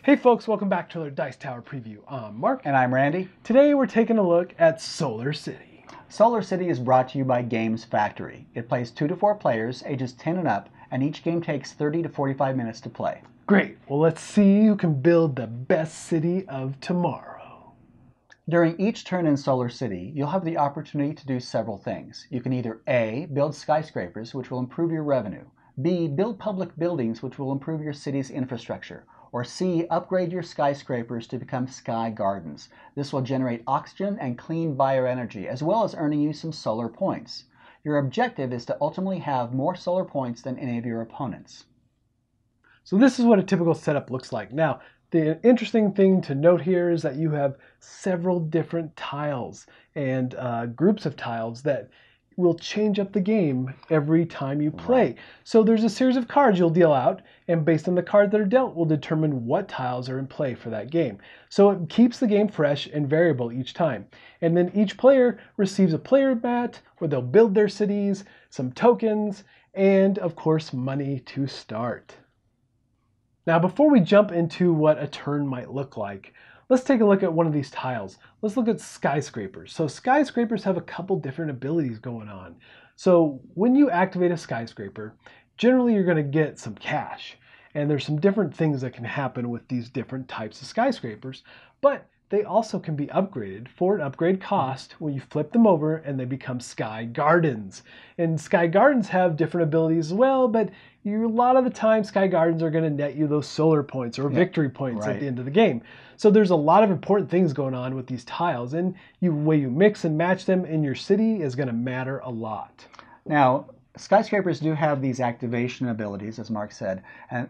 Hey folks, welcome back to another Dice Tower preview. I'm Mark. And I'm Randy. Today we're taking a look at Solar City. Solar City is brought to you by Games Factory. It plays 2 to 4 players, ages 10 and up, and each game takes 30 to 45 minutes to play. Great, well let's see who can build the best city of tomorrow. During each turn in Solar City, you'll have the opportunity to do several things. You can either A, build skyscrapers, which will improve your revenue, B, build public buildings, which will improve your city's infrastructure, or C, upgrade your skyscrapers to become sky gardens. This will generate oxygen and clean bioenergy, as well as earning you some solar points. Your objective is to ultimately have more solar points than any of your opponents. So this is what a typical setup looks like. Now, the interesting thing to note here is that you have several different tiles and groups of tiles that will change up the game every time you play. Right. So there's a series of cards you'll deal out, and based on the cards that are dealt, will determine what tiles are in play for that game. So it keeps the game fresh and variable each time. And then each player receives a player mat where they'll build their cities, some tokens, and of course money to start. Now before we jump into what a turn might look like, let's take a look at one of these tiles. Let's look at skyscrapers. So skyscrapers have a couple different abilities going on. So when you activate a skyscraper, generally you're going to get some cash. And there's some different things that can happen with these different types of skyscrapers. But they also can be upgraded for an upgrade cost when you flip them over and they become sky gardens. And sky gardens have different abilities as well, but a lot of the time sky gardens are going to net you those solar points or victory points at the end of the game. So there's a lot of important things going on with these tiles, and the way you mix and match them in your city is going to matter a lot. Now, skyscrapers do have these activation abilities, as Mark said,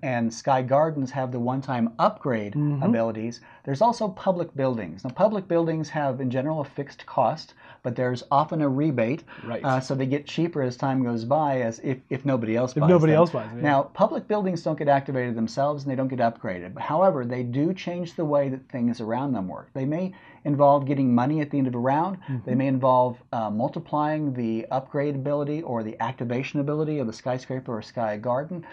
and sky gardens have the one-time upgrade abilities. There's also public buildings. Now, public buildings have, in general, a fixed cost, but there's often a rebate, so they get cheaper as time goes by, as if nobody else buys them. Now, public buildings don't get activated themselves, and they don't get upgraded. However, they do change the way that things around them work. They may involve getting money at the end of a round. They may involve multiplying the upgrade ability or the activation ability of the skyscraper or sky garden.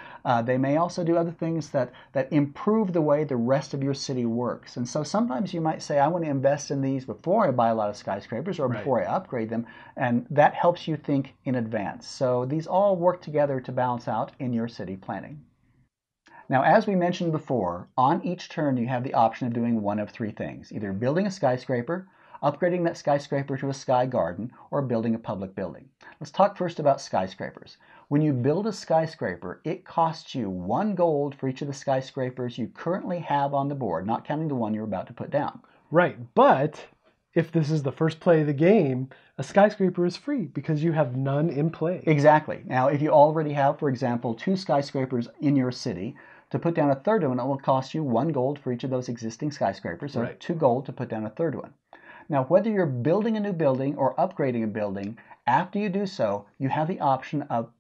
They may also do other things that improve the way the rest of your city works. And so sometimes you might say, I want to invest in these before I buy a lot of skyscrapers or before I upgrade them. And that helps you think in advance. So these all work together to balance out in your city planning. Now, as we mentioned before, on each turn you have the option of doing one of 3 things. Either building a skyscraper, upgrading that skyscraper to a sky garden, or building a public building. Let's talk first about skyscrapers. When you build a skyscraper, it costs you 1 gold for each of the skyscrapers you currently have on the board, not counting the one you're about to put down. Right, but if this is the first play of the game, a skyscraper is free because you have none in play. Exactly. Now, if you already have, for example, 2 skyscrapers in your city, to put down a third one, it will cost you 1 gold for each of those existing skyscrapers, so 2 gold to put down a third one. Now, whether you're building a new building or upgrading a building, after you do so, you have the option of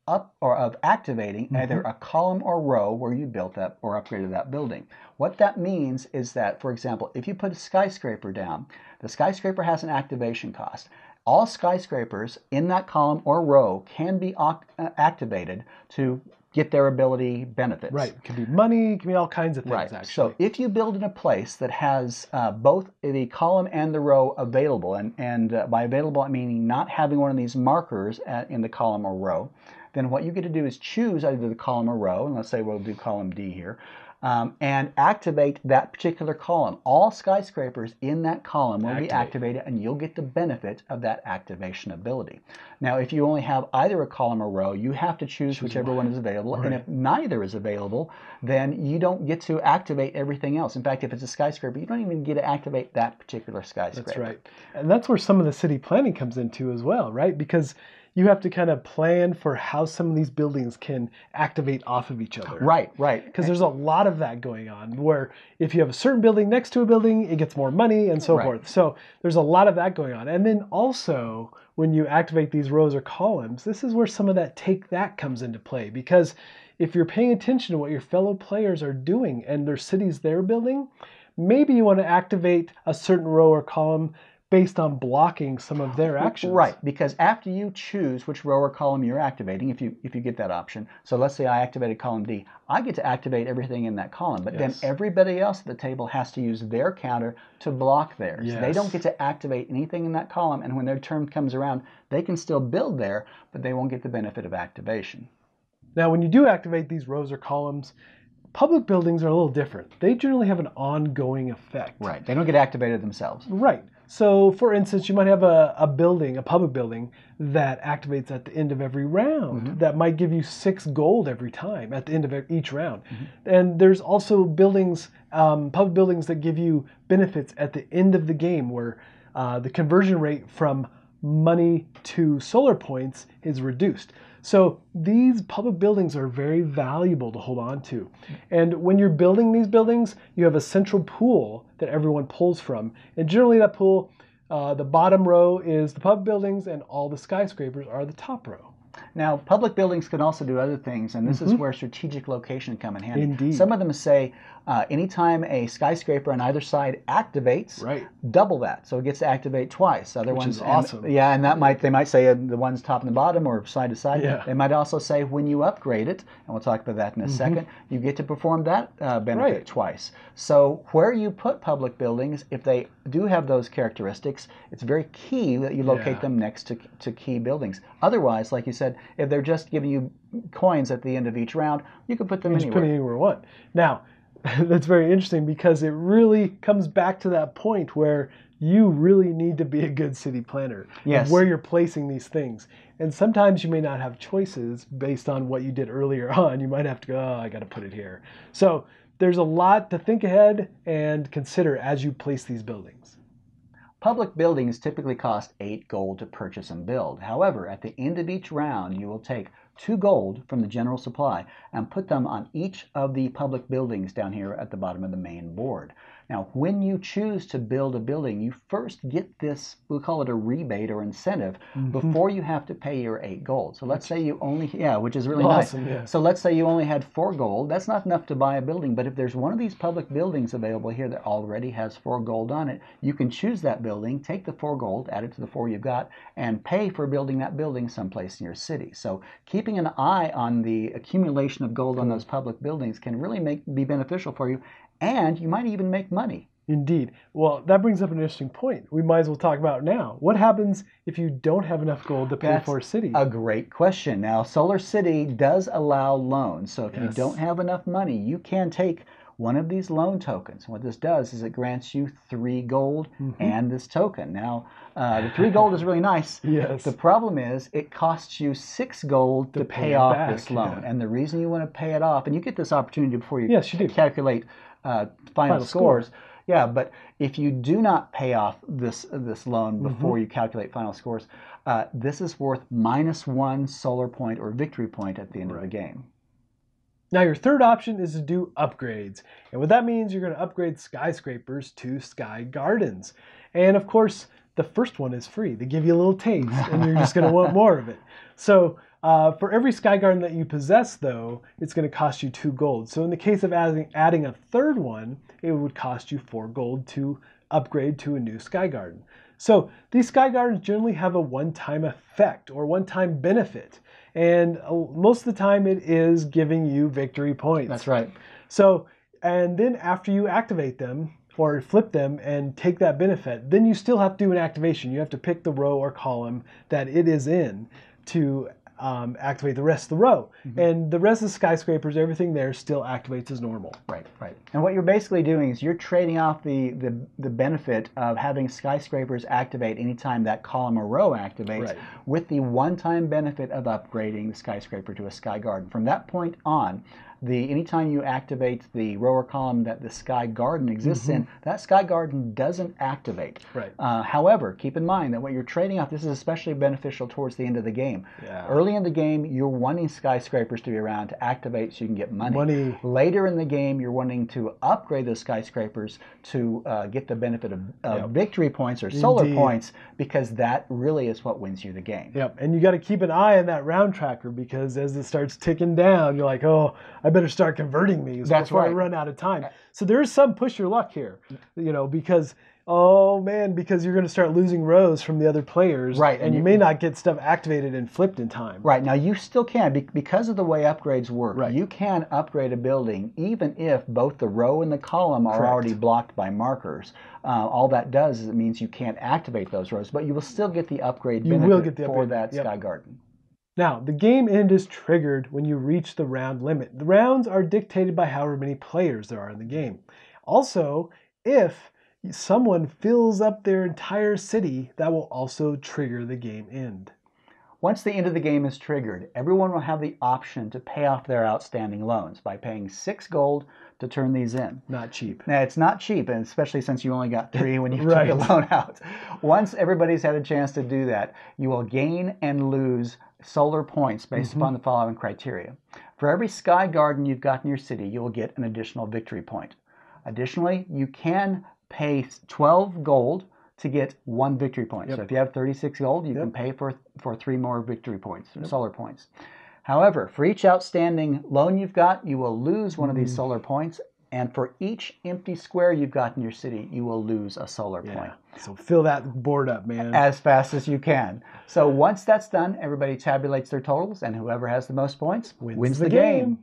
activating either a column or row where you built up or upgraded that building. What that means is that, for example, if you put a skyscraper down, the skyscraper has an activation cost. All skyscrapers in that column or row can be activated to get their ability benefits. Right. It can be money, it can be all kinds of things, actually. So if you build in a place that has both the column and the row available, and by available I mean not having one of these markers in the column or row, then what you get to do is choose either the column or row, and let's say we'll do column D here, and activate that particular column. All skyscrapers in that column will be activated, and you'll get the benefit of that activation ability. Now, if you only have either a column or row, you have to choose whichever one is available. And if neither is available, then you don't get to activate everything else. In fact, if it's a skyscraper, you don't even get to activate that particular skyscraper. That's right. And that's where some of the city planning comes into as well, right? Because you have to kind of plan for how some of these buildings can activate off of each other. Right. Because there's a lot of that going on, where if you have a certain building next to a building, it gets more money and so forth. So there's a lot of that going on. And then also, when you activate these rows or columns, this is where some of that take that comes into play. Because if you're paying attention to what your fellow players are doing and their cities they're building, maybe you want to activate a certain row or column based on blocking some of their actions. Right, because after you choose which row or column you're activating, if you get that option, so let's say I activated column D, I get to activate everything in that column, but then everybody else at the table has to use their counter to block theirs. Yes. They don't get to activate anything in that column, and when their turn comes around, they can still build there, but they won't get the benefit of activation. Now, when you do activate these rows or columns, public buildings are a little different. They generally have an ongoing effect. Right, they don't get activated themselves. Right. So, for instance, you might have a public building that activates at the end of every round. That might give you 6 gold every time at the end of each round. And there's also buildings, public buildings that give you benefits at the end of the game where the conversion rate from money to solar points is reduced. So these public buildings are very valuable to hold on to. And when you're building these buildings, you have a central pool that everyone pulls from. And generally that pool, the bottom row is the public buildings and all the skyscrapers are the top row. Now, public buildings can also do other things, and this is where strategic location come in handy. Indeed. Some of them say anytime a skyscraper on either side activates, double that, so it gets to activate twice. Other Which ones, is awesome. Yeah, and they might say the ones top and the bottom or side to side. Yeah. They might also say when you upgrade it, and we'll talk about that in a second, you get to perform that benefit twice. So where you put public buildings, if they do have those characteristics, it's very key that you locate them next to key buildings. Otherwise, like you said, if they're just giving you coins at the end of each round, you can put them anywhere. Just put it anywhere you want. Now, that's very interesting because it really comes back to that point where you really need to be a good city planner of where you're placing these things. And sometimes you may not have choices based on what you did earlier on. You might have to go, oh, I got to put it here. So there's a lot to think ahead and consider as you place these buildings. Public buildings typically cost 8 gold to purchase and build. However, at the end of each round, you will take 2 gold from the general supply and put them on each of the public buildings down here at the bottom of the main board. Now, when you choose to build a building, you first get this, we'll call it a rebate or incentive, before you have to pay your 8 gold. So let's say you only, which is really nice. Yeah. So let's say you only had 4 gold. That's not enough to buy a building, but if there's one of these public buildings available here that already has 4 gold on it, you can choose that building, take the 4 gold, add it to the 4 you've got, and pay for building that building someplace in your city. So keeping an eye on the accumulation of gold on those public buildings can really be beneficial for you, and you might even make money. Indeed. Well, that brings up an interesting point. We might as well talk about now. What happens if you don't have enough gold to pay for a city? A great question. Now, Solar City does allow loans. So if you don't have enough money, you can take one of these loan tokens. What this does is it grants you 3 gold and this token. Now, the 3 gold is really nice. Yes. The problem is it costs you 6 gold to pay off this loan. And the reason you want to pay it off, and you get this opportunity before you calculate final scores. Yeah, but if you do not pay off this loan before you calculate final scores, this is worth -1 solar point or victory point at the end of the game. Now your third option is to do upgrades. And what that means, you're going to upgrade skyscrapers to sky gardens. And of course, the first one is free. They give you a little taste and you're just going to want more of it. So for every sky garden that you possess, though, it's going to cost you 2 gold. So in the case of adding a third one, it would cost you 4 gold to upgrade to a new sky garden. So these sky gardens generally have a one-time effect or one-time benefit. And most of the time it is giving you victory points. That's right. So, and then after you activate them or flip them and take that benefit, then you still have to do an activation. You have to pick the row or column that it is in to activate the rest of the row. And the rest of the skyscrapers, everything there still activates as normal. Right, right. And what you're basically doing is you're trading off the benefit of having skyscrapers activate anytime that column or row activates with the one-time benefit of upgrading the skyscraper to a sky garden. From that point on, anytime you activate the row or column that the sky garden exists in, that sky garden doesn't activate. Right. However, keep in mind that what you're trading off, this is especially beneficial towards the end of the game. Early in the game, you're wanting skyscrapers to be around to activate so you can get money. Later in the game, you're wanting to upgrade those skyscrapers to get the benefit of victory points or solar points, because that really is what wins you the game. Yep, and you got to keep an eye on that round tracker, because as it starts ticking down, you're like, oh, I better start converting these before I run out of time. So there is some push your luck here, you know, because Oh man, because you're going to start losing rows from the other players, right? And you may not get stuff activated and flipped in time. Right, now you still can, because of the way upgrades work. Right. You can upgrade a building even if both the row and the column are already blocked by markers. All that does is it means you can't activate those rows, but you will still get the upgrade benefit for that Sky Garden. Now, the game end is triggered when you reach the round limit. The rounds are dictated by however many players there are in the game. Also, if someone fills up their entire city, that will also trigger the game end. Once the end of the game is triggered, everyone will have the option to pay off their outstanding loans by paying 6 gold to turn these in. Not cheap. Now, it's not cheap, and especially since you only got 3 when you took the loan out. Once everybody's had a chance to do that, you will gain and lose solar points based upon the following criteria. For every Sky Garden you've got in your city, you will get an additional victory point. Additionally, you can pay 12 gold to get 1 victory point. So if you have 36 gold, you can pay for 3 more victory points, solar points. However, for each outstanding loan you've got, you will lose one of these solar points, and for each empty square you've got in your city, you will lose a solar point. So fill that board up, man. As fast as you can. So once that's done, everybody tabulates their totals, and whoever has the most points wins the game.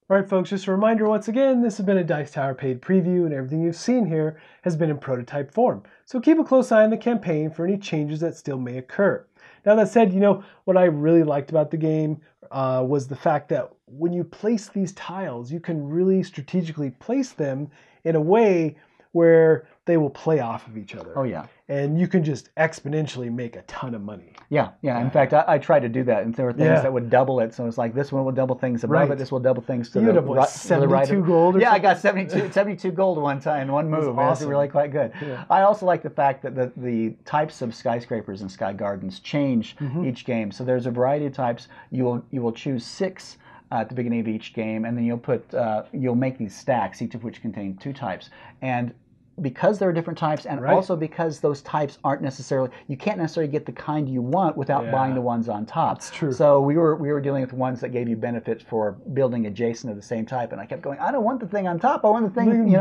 All right, folks, just a reminder once again, this has been a Dice Tower paid preview, and everything you've seen here has been in prototype form. So keep a close eye on the campaign for any changes that still may occur. Now that said, you know, what I really liked about the game was the fact that when you place these tiles, you can really strategically place them in a way where they will play off of each other. Oh, yeah. And you can just exponentially make a ton of money. Yeah. In fact, I tried to do that, and there were things that would double it. So it's like this one will double things above it, this will double things to the right. 72 gold or something? I got 72 gold one time in one move. Awesome. It was really quite good. Yeah. I also like the fact that the types of skyscrapers and sky gardens change each game. So there's a variety of types. You will choose 6 at the beginning of each game, and then you'll make these stacks, each of which contain 2 types. And because there are different types, and also because those types aren't necessarily, you can't necessarily get the kind you want without buying the ones on top. That's true. So we were dealing with ones that gave you benefits for building adjacent to the same type, and I kept going, I don't want the thing on top, I want the thing,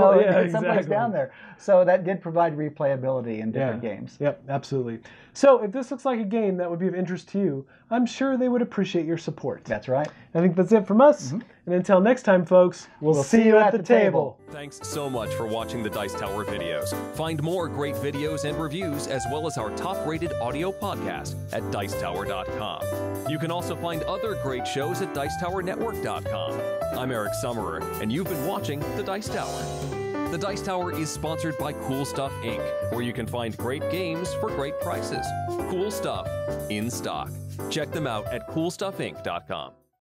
someplace down there. So that did provide replayability in different games. Yep, absolutely. So if this looks like a game that would be of interest to you, I'm sure they would appreciate your support. That's right. I think that's it from us. And until next time, folks, we'll see you at the table. Thanks so much for watching the Dice Tower videos. Find more great videos and reviews, as well as our top-rated audio podcast at Dicetower.com. You can also find other great shows at Dicetowernetwork.com. I'm Eric Summerer, and you've been watching The Dice Tower. The Dice Tower is sponsored by Cool Stuff Inc., where you can find great games for great prices. Cool stuff in stock. Check them out at CoolStuffInc.com.